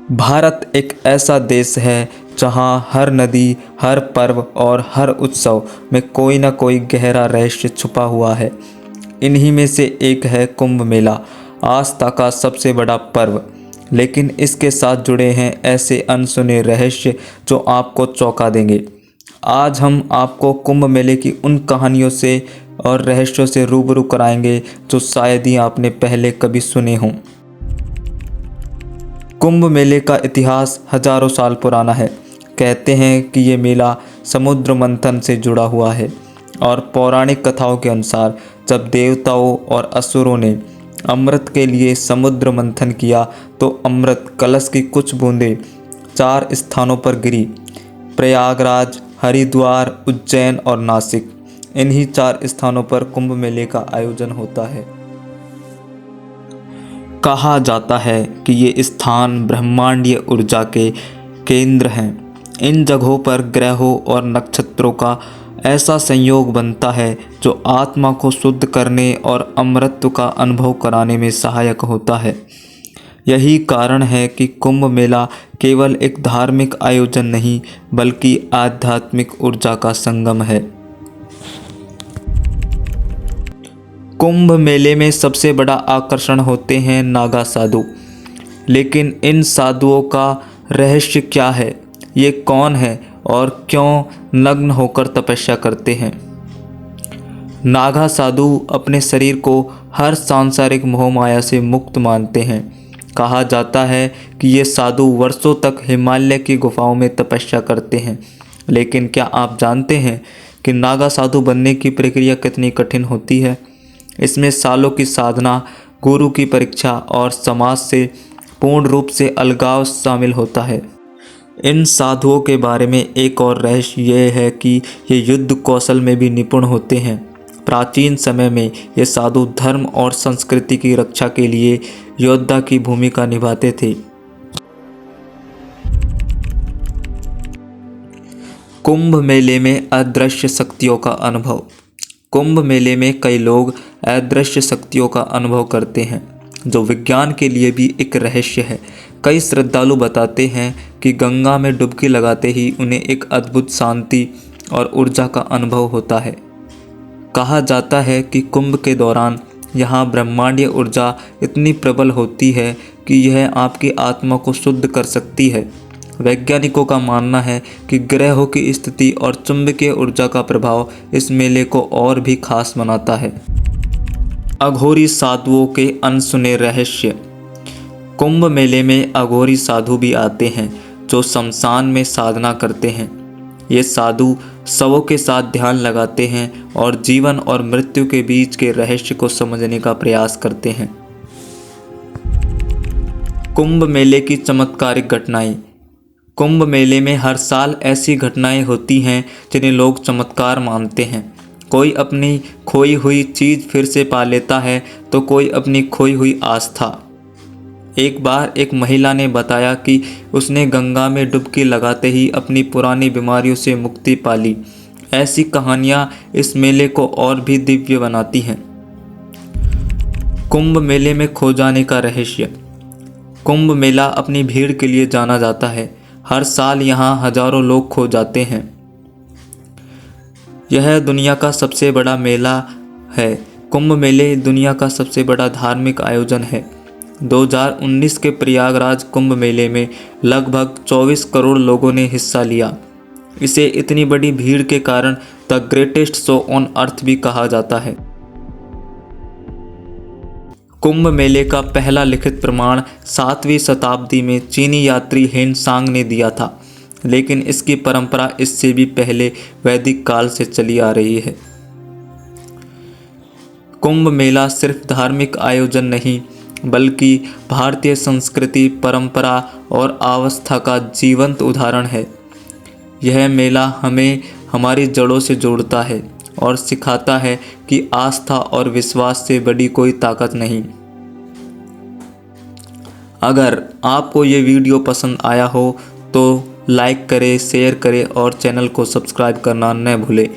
भारत एक ऐसा देश है जहाँ हर नदी, हर पर्व और हर उत्सव में कोई न कोई गहरा रहस्य छुपा हुआ है। इन्हीं में से एक है कुंभ मेला, आस्था का सबसे बड़ा पर्व। लेकिन इसके साथ जुड़े हैं ऐसे अनसुने रहस्य जो आपको चौंका देंगे। आज हम आपको कुंभ मेले की उन कहानियों से और रहस्यों से रूबरू कराएंगे जो शायद ही आपने पहले कभी सुने हों। कुंभ मेले का इतिहास हजारों साल पुराना है। कहते हैं कि ये मेला समुद्र मंथन से जुड़ा हुआ है और पौराणिक कथाओं के अनुसार जब देवताओं और असुरों ने अमृत के लिए समुद्र मंथन किया तो अमृत कलश की कुछ बूंदें 4 स्थानों पर गिरी: प्रयागराज, हरिद्वार, उज्जैन और नासिक। इन्हीं 4 स्थानों पर कुंभ मेले का आयोजन होता है। कहा जाता है कि ये स्थान ब्रह्मांडीय ऊर्जा के केंद्र हैं। इन जगहों पर ग्रहों और नक्षत्रों का ऐसा संयोग बनता है जो आत्मा को शुद्ध करने और अमृत का अनुभव कराने में सहायक होता है। यही कारण है कि कुंभ मेला केवल एक धार्मिक आयोजन नहीं बल्कि आध्यात्मिक ऊर्जा का संगम है। कुंभ मेले में सबसे बड़ा आकर्षण होते हैं नागा साधु। लेकिन इन साधुओं का रहस्य क्या है? ये कौन है और क्यों नग्न होकर तपस्या करते हैं? नागा साधु अपने शरीर को हर सांसारिक मोह माया से मुक्त मानते हैं। कहा जाता है कि ये साधु वर्षों तक हिमालय की गुफाओं में तपस्या करते हैं। लेकिन क्या आप जानते हैं कि नागा साधु बनने की प्रक्रिया कितनी कठिन होती है? इसमें सालों की साधना, गुरु की परीक्षा और समाज से पूर्ण रूप से अलगाव शामिल होता है। इन साधुओं के बारे में एक और रहस्य ये है कि ये युद्ध कौशल में भी निपुण होते हैं। प्राचीन समय में ये साधु धर्म और संस्कृति की रक्षा के लिए योद्धा की भूमिका निभाते थे। कुंभ मेले में अदृश्य शक्तियों का अनुभव। कुंभ मेले में कई लोग अदृश्य शक्तियों का अनुभव करते हैं, जो विज्ञान के लिए भी एक रहस्य है। कई श्रद्धालु बताते हैं कि गंगा में डुबकी लगाते ही उन्हें एक अद्भुत शांति और ऊर्जा का अनुभव होता है। कहा जाता है कि कुंभ के दौरान यहाँ ब्रह्मांडीय ऊर्जा इतनी प्रबल होती है कि यह आपकी आत्मा को शुद्ध कर सकती है। वैज्ञानिकों का मानना है कि ग्रहों की स्थिति और चुंबकीय ऊर्जा का प्रभाव इस मेले को और भी खास बनाता है। अघोरी साधुओं के अनसुने रहस्य। कुंभ मेले में अघोरी साधु भी आते हैं जो शमशान में साधना करते हैं। ये साधु शवों के साथ ध्यान लगाते हैं और जीवन और मृत्यु के बीच के रहस्य को समझने का प्रयास करते हैं। कुंभ मेले की चमत्कारिक घटनाएं। कुंभ मेले में हर साल ऐसी घटनाएं होती हैं जिन्हें लोग चमत्कार मानते हैं। कोई अपनी खोई हुई चीज़ फिर से पा लेता है तो कोई अपनी खोई हुई आस्था। एक बार एक महिला ने बताया कि उसने गंगा में डुबकी लगाते ही अपनी पुरानी बीमारियों से मुक्ति पा ली। ऐसी कहानियाँ इस मेले को और भी दिव्य बनाती हैं। कुंभ मेले में खो जाने का रहस्य। कुंभ मेला अपनी भीड़ के लिए जाना जाता है। हर साल यहाँ हजारों लोग खो जाते हैं। यह दुनिया का सबसे बड़ा मेला है। कुंभ मेले दुनिया का सबसे बड़ा धार्मिक आयोजन है। 2019 के प्रयागराज कुंभ मेले में लगभग 24 करोड़ लोगों ने हिस्सा लिया। इसे इतनी बड़ी भीड़ के कारण the greatest show on earth भी कहा जाता है। कुंभ मेले का पहला लिखित प्रमाण 7वीं शताब्दी में चीनी यात्री हेनसांग ने दिया था, लेकिन इसकी परंपरा इससे भी पहले वैदिक काल से चली आ रही है। कुंभ मेला सिर्फ धार्मिक आयोजन नहीं बल्कि भारतीय संस्कृति, परंपरा और आस्था का जीवंत उदाहरण है। यह मेला हमें हमारी जड़ों से जोड़ता है और सिखाता है कि आस्था और विश्वास से बड़ी कोई ताकत नहीं। अगर आपको ये वीडियो पसंद आया हो तो लाइक करें, शेयर करें और चैनल को सब्सक्राइब करना न भूलें।